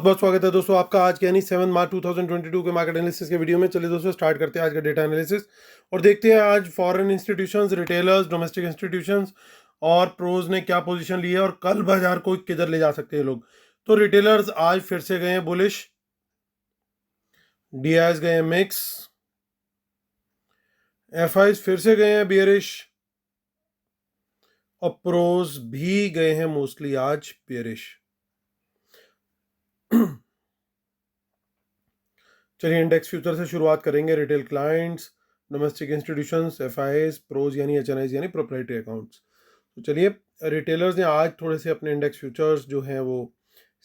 बहुत स्वागत है दोस्तों आपका आज के यानी 7 मार्च 2022 के मार्केट एनालिसिस के वीडियो में। चलिए दोस्तों स्टार्ट करते हैं आज का डेटा एनालिसिस और देखते हैं आज foreign institutions, retailers, domestic institutions और प्रोज ने क्या पोजीशन ली है और कल बाजार को किधर ले जा सकते हैं लोग। तो रिटेलर्स आज फिर से गए हैं बुलिश, डीआईएस गए हैं मिक्स, एफआईज फिर से गए हैं बियरिश और प्रोज भी गए हैं मोस्टली आज बियरिश। चलिए इंडेक्स फ्यूचर से शुरुआत करेंगे। Retail clients, domestic institutions, FIs, pros यानी एचएनआईज यानी प्रोप्राइटरी अकाउंट्स। तो चलिए रिटेलर्स ने आज थोड़े से अपने इंडेक्स फ्यूचर्स जो हैं वो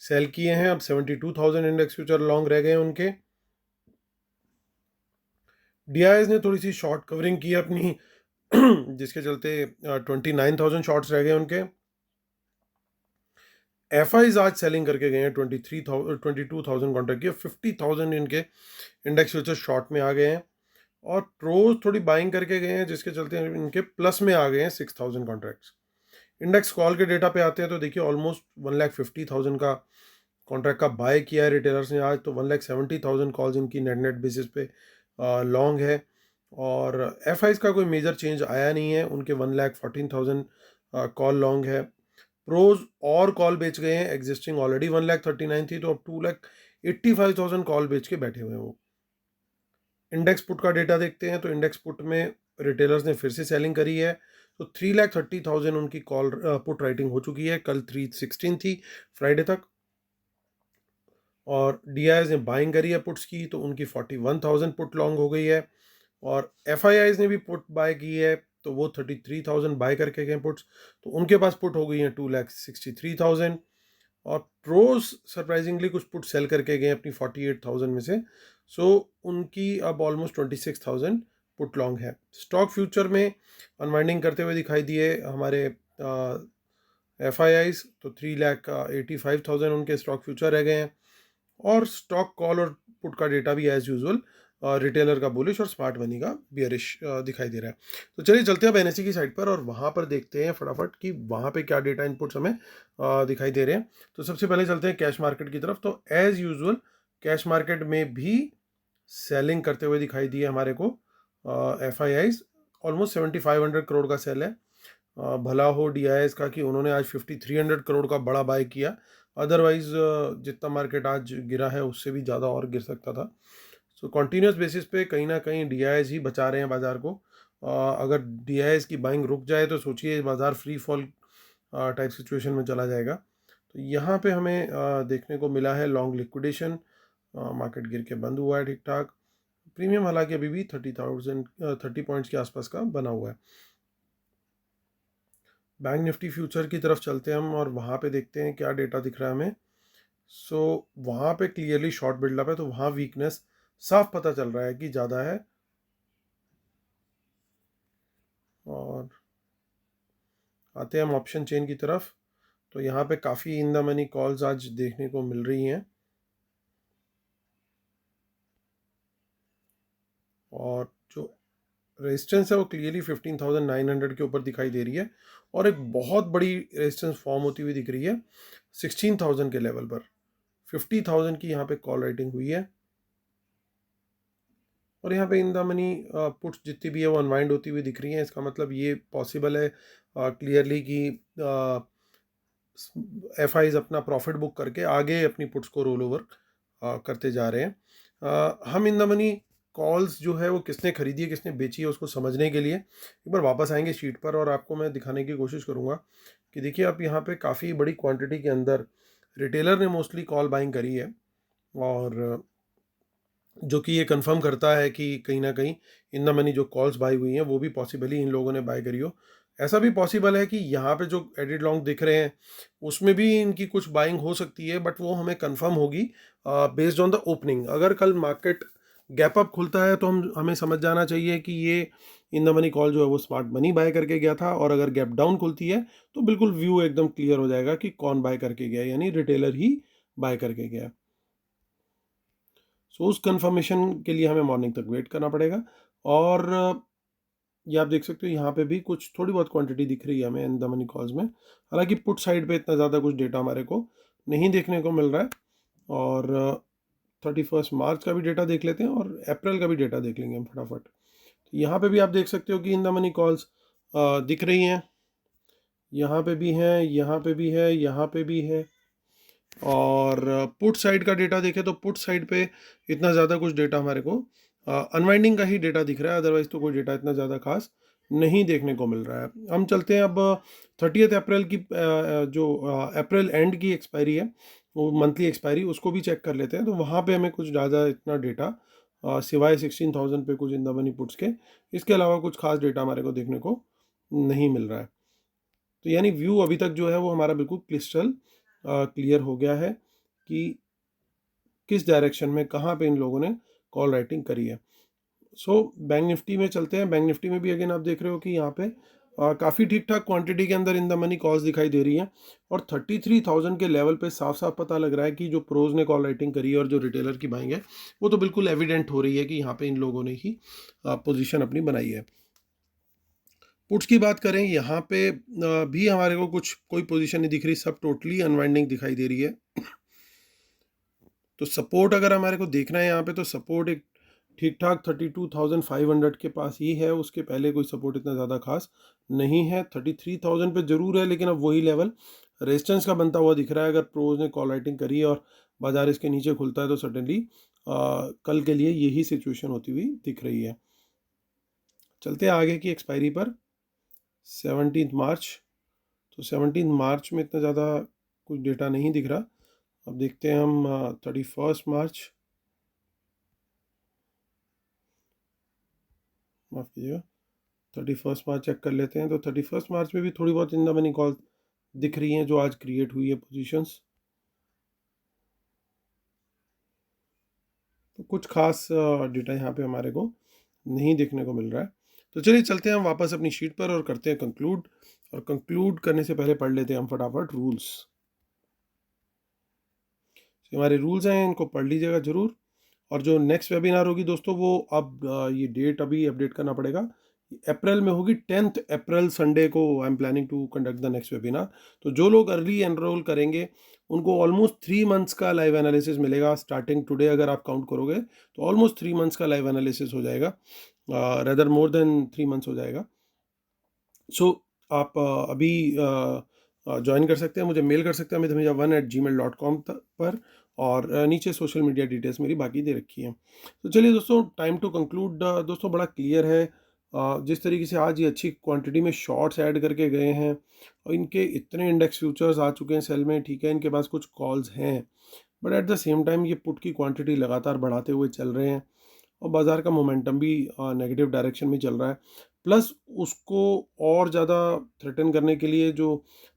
सेल किए हैं। अब 72,000 इंडेक्स फ्यूचर लॉन्ग रह गए हैं उनके। डीआईएस ने थोड़ी सी शॉर्ट कवरिंग की अपनी जिसके चलते 29,000 शॉर्ट्स रह गए उनके। एफआईज आज सेलिंग करके गए हैं 22,000 कॉन्ट्रैक्ट की, 50,000 इनके इंडेक्स फ्यूचर शॉर्ट में आ गए हैं और प्रोज थोड़ी बाइंग करके गए हैं जिसके चलते इनके प्लस में आ गए हैं 6,000 कॉन्ट्रैक्ट्स। इंडेक्स कॉल के डेटा पे आते हैं तो देखिए ऑलमोस्ट 1,50,000 का कॉन्ट्रैक्ट का बाय किया है रिटेलर्स ने आज। तो 1,70,000 कॉल्स इनकी नेट नेट बेसिस पे लॉन्ग है और एफआईज का कोई मेजर चेंज आया नहीं है, उनके 1,14,000 कॉल लॉन्ग है। प्रोज और कॉल बेच गए हैं, एग्जिस्टिंग ऑलरेडी 1,39,000 थी तो अब 2,85,000 कॉल बेच के बैठे हुए हैं वो। इंडेक्स पुट का डेटा देखते हैं तो इंडेक्स पुट में रिटेलर्स ने फिर से सेलिंग करी है। तो 3,30,000 उनकी कॉल पुट राइटिंग हो चुकी है, कल 316 थी फ्राइडे तक। और डीआईएस ने बाइंग करी है पुट्स की तो उनकी 41,000 पुट लॉन्ग हो गई है और एफआईआईज ने भी पुट बाय की है तो वो 33,000 बाय करके गए पुट्स, तो उनके पास पुट हो गई है 2,63,000। और प्रोज सरप्राइजिंगली कुछ पुट सेल करके गए अपनी 48,000 में से, सो उनकी अब ऑलमोस्ट 26,000 पुट लॉन्ग है। स्टॉक फ्यूचर में अनवाइंडिंग करते हुए दिखाई दिए हमारे एफआईआईज, तो 3,85,000 उनके स्टॉक फ्यूचर रह गए हैं और स्टॉक कॉल और पुट का डेटा भी एज यूजुअल रिटेलर का बुलिश और स्मार्ट मनी का बियरिश दिखाई दे रहा है। तो चलिए चलते हैं अब एनएससी की साइड पर और वहाँ पर देखते हैं फटाफट कि वहाँ पे क्या डेटा इनपुट्स हमें दिखाई दे रहे हैं। तो सबसे पहले चलते हैं कैश मार्केट की तरफ। तो एज यूजुअल कैश मार्केट में भी सेलिंग करते हुए दिखाई दिए हमारे को एफआईआईज। ऑलमोस्ट 7,500 करोड़ का सेल है। भला हो डीआईएस का कि उन्होंने आज 5,300 करोड़ का बड़ा बाय किया, अदरवाइज जितना मार्केट आज गिरा है उससे भी ज़्यादा और गिर सकता था। सो कॉन्टीन्यूस बेसिस पे कहीं ना कहीं डीआईएस ही बचा रहे हैं बाज़ार को। अगर डीआईएस की बाइंग रुक जाए तो सोचिए बाज़ार फ्री फॉल टाइप सिचुएशन में चला जाएगा। तो यहाँ पे हमें देखने को मिला है लॉन्ग लिक्विडेशन, मार्केट गिर के बंद हुआ है ठीक ठाक। प्रीमियम हालांकि अभी भी 30 पॉइंट्स के आसपास का बना हुआ है। बैंक निफ्टी फ्यूचर की तरफ चलते हैं हम और वहाँ पे देखते हैं क्या डेटा दिख रहा है हमें। सो वहाँ पे क्लियरली शॉर्ट बिल्डअप है तो वहाँ वीकनेस साफ पता चल रहा है कि ज़्यादा है। और आते हैं हम ऑप्शन चेन की तरफ, तो यहाँ पे काफ़ी इन द मनी कॉल्स आज देखने को मिल रही हैं और जो रेजिस्टेंस है वो क्लियरली 15,900 के ऊपर दिखाई दे रही है और एक बहुत बड़ी रेजिस्टेंस फॉर्म होती हुई दिख रही है 16,000 के लेवल पर। 50,000 की यहाँ पे कॉल राइटिंग हुई है और यहाँ पे इन द मनी पुट्स जितनी भी है वो अनवाइंड होती हुई दिख रही है। इसका मतलब ये पॉसिबल है क्लियरली कि एफआईज अपना प्रॉफिट बुक करके आगे अपनी पुट्स को रोल ओवर करते जा रहे हैं। हम इन द मनी कॉल्स जो है वो किसने खरीदी है किसने बेची है उसको समझने के लिए एक बार वापस आएंगे शीट पर और आपको मैं दिखाने की कोशिश करूँगा कि देखिए आप यहाँ पे काफ़ी बड़ी क्वांटिटी के अंदर रिटेलर ने मोस्टली कॉल बाइंग करी है और जो कि ये कंफर्म करता है कि कहीं ना कहीं इन द मनी जो कॉल्स बाई हुई हैं वो भी पॉसिबली इन लोगों ने बाय करी हो। ऐसा भी पॉसिबल है कि यहाँ पे जो एडिट लॉन्ग दिख रहे हैं उसमें भी इनकी कुछ बाइंग हो सकती है, बट वो हमें कंफर्म होगी बेस्ड ऑन द ओपनिंग। अगर कल मार्केट गैप अप खुलता है तो हमें समझ जाना चाहिए कि ये इन द मनी कॉल जो है वो स्मार्ट मनी बाय करके गया था, और अगर गैप डाउन खुलती है तो बिल्कुल व्यू एकदम क्लियर हो जाएगा कि कौन बाय करके गया, यानी रिटेलर ही बाय करके गया। सो उस कंफर्मेशन के लिए हमें मॉर्निंग तक वेट करना पड़ेगा। और ये आप देख सकते हो यहाँ पे भी कुछ थोड़ी बहुत क्वांटिटी दिख रही है हमें इन द मनी कॉल्स में। हालांकि पुट साइड पे इतना ज़्यादा कुछ डेटा हमारे को नहीं देखने को मिल रहा है। और 31 मार्च का भी डेटा देख लेते हैं और अप्रैल का भी डेटा देख लेंगे हम फटाफट। तो यहाँ पे भी आप देख सकते हो कि इन द मनी कॉल्स दिख रही हैं, यहाँ पे भी हैं, यहाँ पे भी है, यहाँ पे भी है। और पुट साइड का डेटा देखें तो पुट साइड पे इतना ज़्यादा कुछ डेटा हमारे को अनवाइंडिंग का ही डेटा दिख रहा है, अदरवाइज तो कोई डेटा इतना ज़्यादा खास नहीं देखने को मिल रहा है। हम चलते हैं अब 30 अप्रैल की जो अप्रैल एंड की एक्सपायरी है, वो मंथली एक्सपायरी, उसको भी चेक कर लेते हैं। तो वहाँ पे हमें कुछ ज़्यादा इतना डेटा सिवाय 16,000 पे कुछ इन द मनी पुट्स के, इसके अलावा कुछ खास डेटा हमारे को देखने को नहीं मिल रहा है। तो यानी व्यू अभी तक जो है वो हमारा बिल्कुल क्रिस्टल क्लियर हो गया है कि किस डायरेक्शन में कहाँ पे इन लोगों ने कॉल राइटिंग करी है। सो बैंक निफ्टी में चलते हैं। बैंक निफ्टी में भी अगेन आप देख रहे हो कि यहाँ पे काफ़ी ठीक ठाक क्वांटिटी के अंदर इन द मनी कॉल्स दिखाई दे रही हैं और 33,000 के लेवल पे साफ साफ पता लग रहा है कि जो प्रोज ने कॉल राइटिंग करी है और जो रिटेलर की बाइंग है वो तो बिल्कुल एविडेंट हो रही है कि यहाँ पे इन लोगों ने ही पोजीशन अपनी बनाई है। पुट्स की बात करें, यहाँ पे भी हमारे को कुछ कोई पोजीशन नहीं दिख रही, सब टोटली अनवाइंडिंग दिखाई दे रही है। तो सपोर्ट अगर हमारे को देखना है यहाँ पे, तो सपोर्ट एक ठीक ठाक 32,500 के पास ही है, उसके पहले कोई सपोर्ट इतना ज़्यादा खास नहीं है। 33,000 पे ज़रूर है, लेकिन अब वही लेवल रेजिस्टेंस का बनता हुआ दिख रहा है। अगर प्रोज ने कॉल राइटिंग करी और बाजार इसके नीचे खुलता है तो सडनली कल के लिए यही सिचुएशन होती हुई दिख रही है। चलते हैं आगे की एक्सपायरी पर, 17 मार्च। तो 17 मार्च में इतना ज़्यादा कुछ डेटा नहीं दिख रहा। अब देखते हैं हम 31 मार्च, माफ़ कीजिएगा, 31 मार्च चेक कर लेते हैं। तो 31 मार्च में भी थोड़ी बहुत इन द मनी कॉल दिख रही हैं जो आज क्रिएट हुई है पोजीशंस। तो कुछ खास डेटा यहाँ पे हमारे को नहीं देखने को मिल रहा है। तो चलिए चलते हैं हम वापस अपनी शीट पर और करते हैं कंक्लूड। और कंक्लूड करने से पहले पढ़ लेते हैं हम फटाफट रूल्स। हमारे रूल्स हैं, इनको पढ़ लीजिएगा ज़रूर। और जो नेक्स्ट वेबिनार होगी दोस्तों, वो अब ये डेट अभी अपडेट करना पड़ेगा, अप्रैल में होगी। 10 अप्रैल संडे को I am planning to conduct the next webinar. तो जो लोग अर्ली एनरोल करेंगे उनको ऑलमोस्ट 3 मंथ्स का लाइव एनालिसिस मिलेगा। स्टार्टिंग टुडे अगर आप काउंट करोगे तो ऑलमोस्ट 3 मंथ्स का लाइव एनालिसिस हो जाएगा, रेदर मोर देन 3 मंथ्स हो जाएगा। सो आप अभी ज्वाइन कर सकते हैं, मुझे मेल कर सकते हैं amithamija1@gmail.com पर। और नीचे सोशल मीडिया डिटेल्स मेरी बाकी दे रखी है। तो चलिए दोस्तों, टाइम टू कंक्लूड। दोस्तों बड़ा क्लियर है जिस तरीके से आज ये अच्छी क्वांटिटी में शॉर्ट्स ऐड करके गए हैं और इनके इतने इंडेक्स फ्यूचर्स आ चुके हैं सेल में, ठीक है, इनके पास कुछ कॉल्स हैं, but at the same time ये पुट की क्वांटिटी लगातार बढ़ाते हुए चल रहे हैं और बाज़ार का मोमेंटम भी नेगेटिव डायरेक्शन में चल रहा है। प्लस उसको और ज़्यादा थ्रेटन करने के लिए जो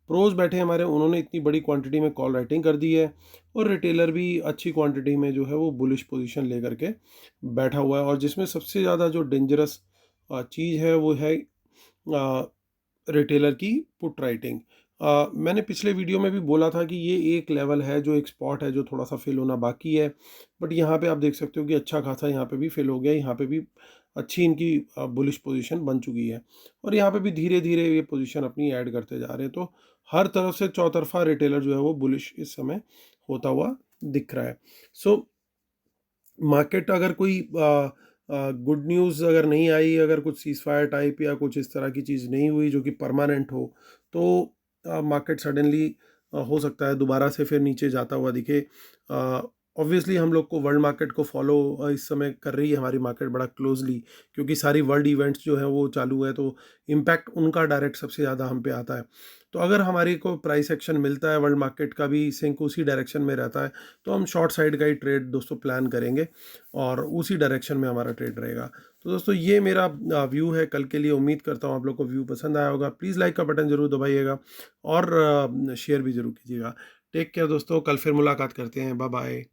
प्रोज बैठे हैं हमारे, उन्होंने इतनी बड़ी क्वांटिटी में कॉल राइटिंग कर दी है और रिटेलर भी अच्छी क्वांटिटी में जो है वो बुलिश पोजीशन लेकर के बैठा हुआ है। और जिसमें सबसे ज़्यादा जो डेंजरस चीज़ है वो है रिटेलर की पुट राइटिंग। मैंने पिछले वीडियो में भी बोला था कि ये एक लेवल है, जो एक स्पॉट है जो थोड़ा सा फिल होना बाकी है, बट यहाँ पे आप देख सकते हो कि अच्छा खासा यहाँ पे भी फिल हो गया, यहाँ पे भी अच्छी इनकी बुलिश पोजीशन बन चुकी है और यहाँ पे भी धीरे धीरे ये पोजीशन अपनी ऐड करते जा रहे हैं। तो हर तरफ से चौतरफा रिटेलर जो है वो बुलिश इस समय होता हुआ दिख रहा है। सो मार्केट अगर कोई गुड न्यूज़ अगर नहीं आई, अगर कुछ सीज फायर टाइप या कुछ इस तरह की चीज़ नहीं हुई जो कि परमानेंट हो, तो मार्केट सडनली हो सकता है दोबारा से फिर नीचे जाता हुआ दिखे। ऑब्वियसली हम लोग को वर्ल्ड मार्केट को फॉलो इस समय कर रही है हमारी मार्केट बड़ा क्लोजली, क्योंकि सारी वर्ल्ड इवेंट्स जो हैं वो चालू है, तो इम्पैक्ट उनका डायरेक्ट सबसे ज़्यादा हम पे आता है। तो अगर हमारी को प्राइस एक्शन मिलता है, वर्ल्ड मार्केट का भी सिंक उसी डायरेक्शन में रहता है, तो हम शॉर्ट साइड का ही ट्रेड दोस्तों प्लान करेंगे और उसी डायरेक्शन में हमारा ट्रेड रहेगा। तो दोस्तों ये मेरा व्यू है कल के लिए। उम्मीद करता हूँ आप लोग को व्यू पसंद आया होगा। प्लीज़ लाइक का बटन ज़रूर दबाइएगा और शेयर भी ज़रूर कीजिएगा। टेक केयर दोस्तों, कल फिर मुलाकात करते हैं। Bye bye.